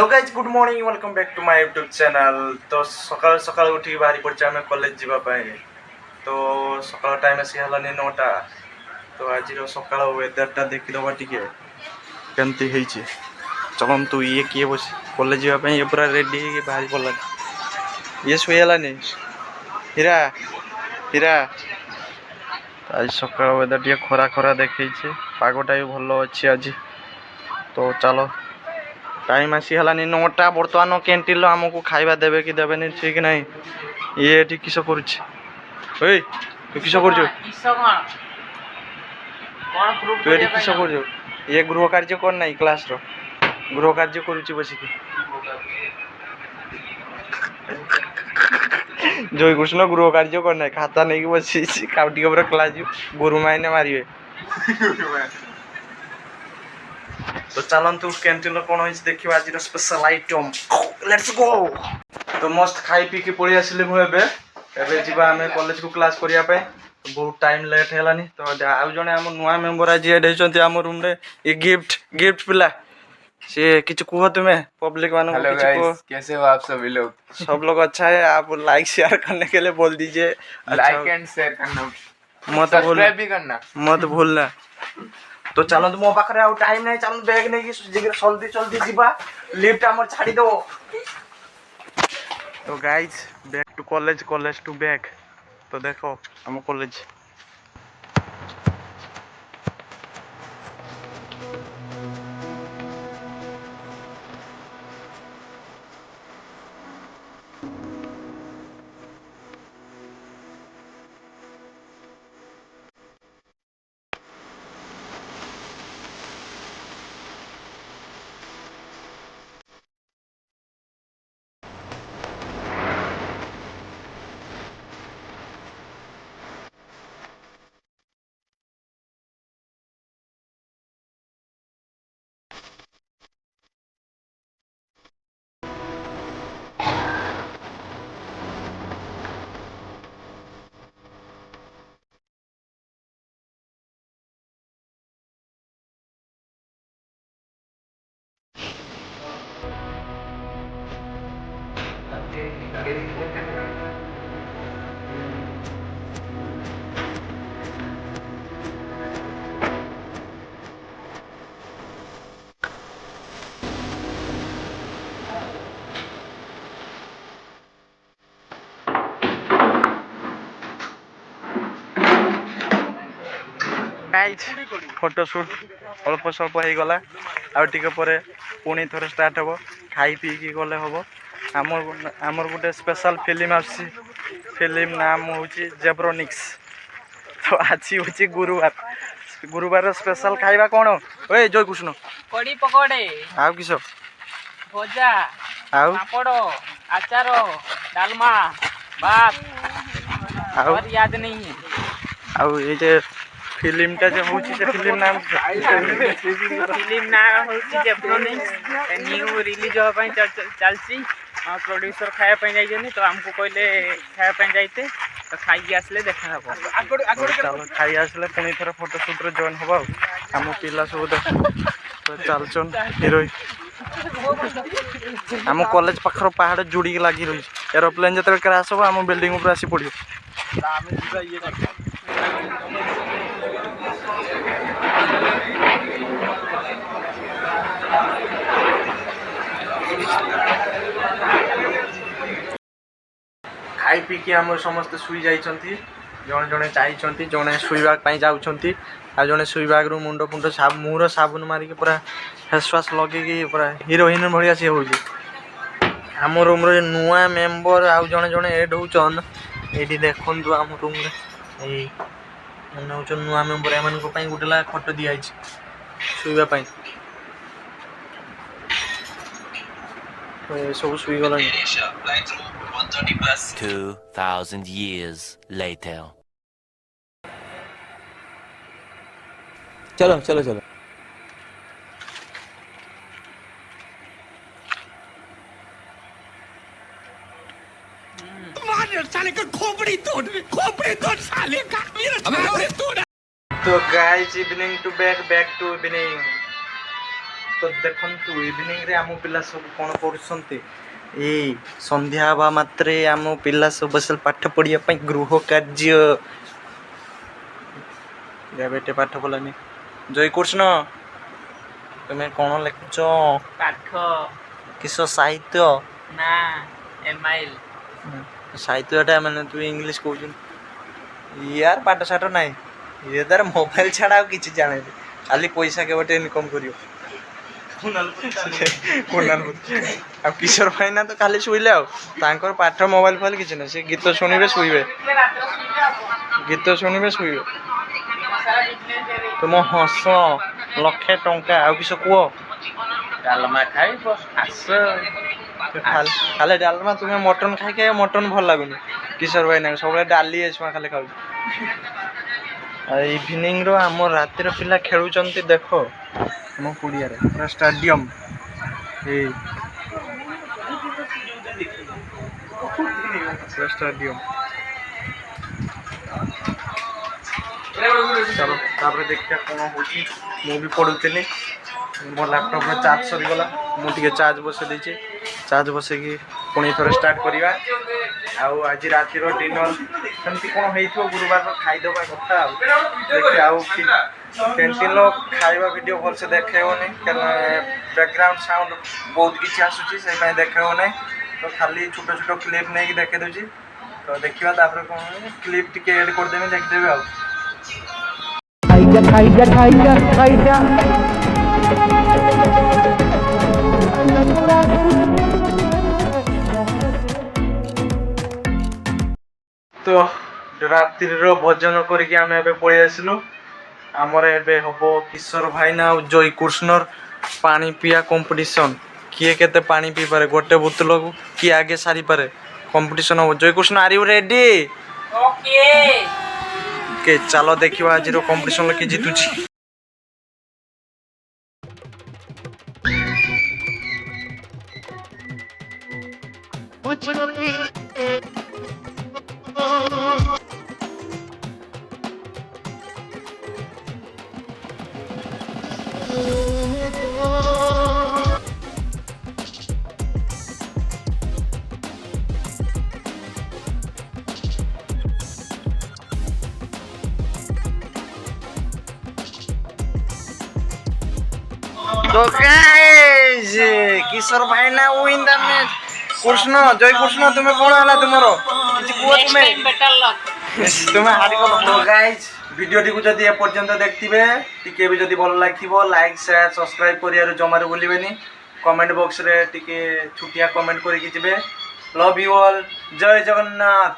Hello guys good morning welcome back to my YouTube channel. तो सकाल सकाल उठी बाहरी पड़े आम कॉलेज जावाई। तो सकाल टाइम आसी हलानी 9टा। तो आज सकाल वेदरटा देखीदबा टिके केमती होइछि। चलतु ये किए बस कॉलेज जावाई ये पूरा रेडी बाहरी पड़ा। ये शोलानी हीरा हीरा। आज सकाल वेदर टे खरा खरा देखी पागटा भी भल अच्छी आज। तो चलो टाइम आसी हलानी 9टा बर्तमान कैंटीन आमको खाइबा देबे कि देबेनि ठीक नहीं। ये किस कर तू किस कर तू ये किस कर ये गृह कार्य कर ना क्लास रो गृह कार्य करुच्ची बसिकी जय कृष्ण गृह कार्य करना खाता नहीं बसी काउटी क्लास गुरु माइने मारे। तो चलतु कैंटीन कौन हो देखा आज स्पेशल आइटम लेट्स गो। तो मस्त खाई पी पलि आसली मुझे आम कॉलेज को क्लास करने। बहुत टाइम लेट है। तो आउ जड़े आम नुआ मेम्बर आज एड होती आम रूम रे ये गिफ्ट गिफ्ट पिला सी कि कह तुम्हें पब्लिक मान कैसे हो आप सभी लोग। सब लोग अच्छा है। आप लाइक शेयर करने के लिए बोल दीजिए। लाइक एंड शेयर करना मत भी करना मत भूलना। तो चलो मो पाखे आउ टाइम नहीं चल बैग नहीं जल्दी जल्दी जीवा लिफ्ट आम छाड़ी दो। तो guys back to college college to back. तो देखो आम कॉलेज फोटोशूट अल्प स्वल्प हो गला आगे पुणी थोड़े स्टार्ट हम खाई पी गले हम। आमर गोटे स्पेशल फिल्म आसी फिल्म नाम हूँ जेब्रोनिक्स। तो आज हूँ गुरुवार गुरुवार स्पेशल खाइबा कौन ओए जय कृष्ण कड़ी पकोड़े आउ किस भजा आउ पापड़ अचार डालमा भात आउ और याद नहीं है। आउ ये फिल्म टा जो होची से फिल्म नाम फिल्म नाम होची जेब्रोनिक्स न्यू रिलीज होगा ପାଇଁ चलची। प्रोड्यूसर खाया ପାଇଁ जाइछनी तो हमको कहले खाया ପାଇଁ जाइते तो खाई आसले देखा हबो। चलो खाई आसले पुणी थोड़ा फोटोशूट रे जॉइन हबो। हम पिला सब तो चलचन हिरोइन आम कॉलेज पाखर पहाड़ जुड़ी लगी रही एरोप्लेन जो क्रैश हो आम बिल्डिंग ऊपर आसी पड़ो। खाई पी कि आम समस्ते शुई जा जड़े जड़े चाहिए जड़े शुवाई जाऊँच आ जड़े शुवा मुंड फुंड मुहर साबुन मारिक पूरा फेस वाश लगे पूरा हिरोइन भाया सी हूँ। आम रूम रे नुआ मेम्बर आउ जड़े जड़े एड होचन ये देखु आम रूम रे हूँ नुआ मेम्बर एम गोटे खट दिखाई शुवाई सब शुई गला। 2000 years later. चलो चलो चलो साले का खोपड़ी तोड़ साले का मेरा तोड़। तो guys evening to back to evening. ତ ଦେଖନ୍ତୁ ଇଭିନିଂରେ ଆମ ପିଲା ସବୁ କ'ଣ କରୁଛନ୍ତି, ଏଇ ସନ୍ଧ୍ୟା ହେବା ମାତ୍ରେ ଆମ ପିଲା ସବୁ ବସିଲେ ପାଠ ପଢ଼ିବା ପାଇଁ ଗୃହ କାର୍ଯ୍ୟ। ଏବେ ଏତେ ପାଠ ପଢ଼ିଲାନି। ଜୟକୃଷ୍ଣ ତୁମେ କ'ଣ ଲେଖୁଛ? ପାଠ କିସ ସାହିତ୍ୟ? ନା ଏମାଇଲ ସାହିତ୍ୟଟା ମାନେ ତୁ ଇଂଲିଶ କହୁଛୁ ୟାର ପାଠ ସାଠ ନାହିଁ। ଇଏ ତାର ମୋବାଇଲ ଛାଡ଼ା ଆଉ କିଛି ଜାଣେନି, ଖାଲି ପଇସା କେବଟେ ଇନକମ୍ କରିବ। ଆଉ କିଶୋର ଭାଇନା ତ ଖାଲି ଶୋଇଲେ, ଆଉ ତାଙ୍କର ପାଠ ମୋବାଇଲ ଫୋବାଇଲ କିଛି ନାହିଁ। ସେ ଗୀତ ଶୁଣିବେ ଶୋଇବେ, ଗୀତ ଶୁଣିବେ ଶୋଇବେ। ତୁମ ହସ ଲକ୍ଷେ ଟଙ୍କା। ଆଉ କିସ କୁହ? ଡାଲମା ଖାଇବ ଆସ। ଖାଲି ଡାଲମା? ତୁମେ ମଟନ ଖାଇକି ମଟନ ଭଲ ଲାଗୁନି କିଶୋର ଭାଇନା, ସବୁବେଳେ ଡାଲି ଏସୁଆ ଖାଲି ଖାଉଛି। ଆଉ ଇଭିନିଂର ଆମ ରାତିର ପିଲା ଖେଳୁଛନ୍ତି ଦେଖ ଆମ ପଡ଼ିଆରେ, ପୁରା ଷ୍ଟାଡିୟମ। ଏଇ ପୁରା ଷ୍ଟାଡିୟମ। ଚାଲ ତାପରେ ଦେଖିବା କ'ଣ ହେଉଛି। ମୁଁ ବି ପଢ଼ୁଥିଲି, ମୋ ଲ୍ୟାପଟପ୍ରେ ଚାର୍ଜ ସରିଗଲା, ମୁଁ ଟିକେ ଚାର୍ଜ ବସାଇ ଦେଇଛି। ଚାର୍ଜ ବସେଇକି ପୁଣି ଥରେ ଷ୍ଟାର୍ଟ କରିବା। ଆଉ ଆଜି ରାତିର ଡିନର ସେମିତି କ'ଣ ହେଇଥିବ, ଗୁରୁବାରର ଖାଇଦେବା କଥା। ଆଉ ଦେଖିବା। ଆଉ କ୍ୟାଣ୍ଟିନ୍ର ଖାଇବା ଭିଡ଼ିଓ ଭଲସେ ଦେଖେଇବନି, କାରଣ ବ୍ୟାକ୍ଗ୍ରାଉଣ୍ଡ ସାଉଣ୍ଡ ବହୁତ କିଛି ଆସୁଛି, ସେଇପାଇଁ ଦେଖେଇବ ନାହିଁ। ତ ଖାଲି ଛୋଟ ଛୋଟ କ୍ଲିପ୍ ନେଇକି ଦେଖେଇ ଦେଉଛି। ତ ଦେଖିବା ତାପରେ କ'ଣ କ୍ଲିପ୍ ଟିକେ ଏଡ୍ କରିଦେବି, ଦେଖିଦେବି। ଆଉ ତ ରାତ୍ରିର ଭୋଜନ କରିକି ଆମେ ଏବେ ପଳେଇ ଆସିଲୁ। ଆମର ଏବେ ହବ କିଶୋର ଭାଇନା ଆଉ ଜୟକୃଷ୍ଣର ପାଣି ପିଇବା କମ୍ପିଟିସନ୍। କିଏ କେତେ ପାଣି ପିଇପାରେ, ଗୋଟେ ବୋତଲକୁ କିଏ ଆଗେ ସାରିପାରେ, କମ୍ପିଟିସନ୍ ହବ। Jaykrishna are you ready? Okay ଚାଲ ଦେଖିବା ଆଜିର କମ୍ପିଟିସନ୍ରେ କିଏ ଜିତୁଛି। তো গাইস কিশোর ভাইনা win the match. Krishna Jaykrishna তুমি কোণ হলা তোমার কিছু কুহ? তুমি হারি গল। তো গাইস ভিডিওটিকে যদি এপর্যন্ত দেখবে, টিকে भी যদি ভাল লাগিথিব লাইক শেয়ার সবসক্রাইব করিয়ার জমারে ভুলিবেনি। কমেন্ট বক্সরে টিকে ছুটিয়া কমেন্ট করিকি যাবে। Love you all. জয় জগন্নাথ।